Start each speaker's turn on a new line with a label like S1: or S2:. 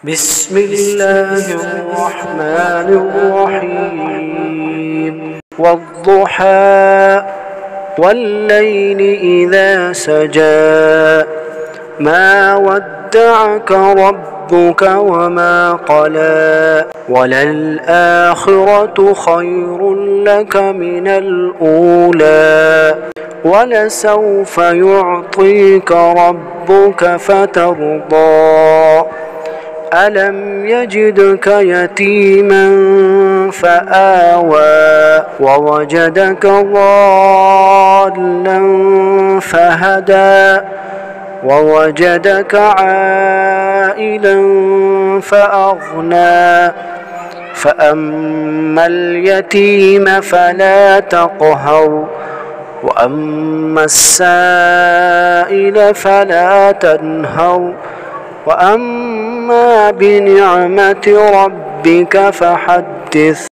S1: بسم الله الرحمن الرحيم والضحى والليل إذا سجى ما ودعك ربك وما قلى وللآخرة خير لك من الأولى ولسوف يعطيك ربك فترضى ألم يجدك يتيما فآوى ووجدك ضالا فهدى ووجدك عائلا فأغنى فأما اليتيم فلا تقهر وأما السائل فلا تنهر وأما بنعمة ربك فحدث.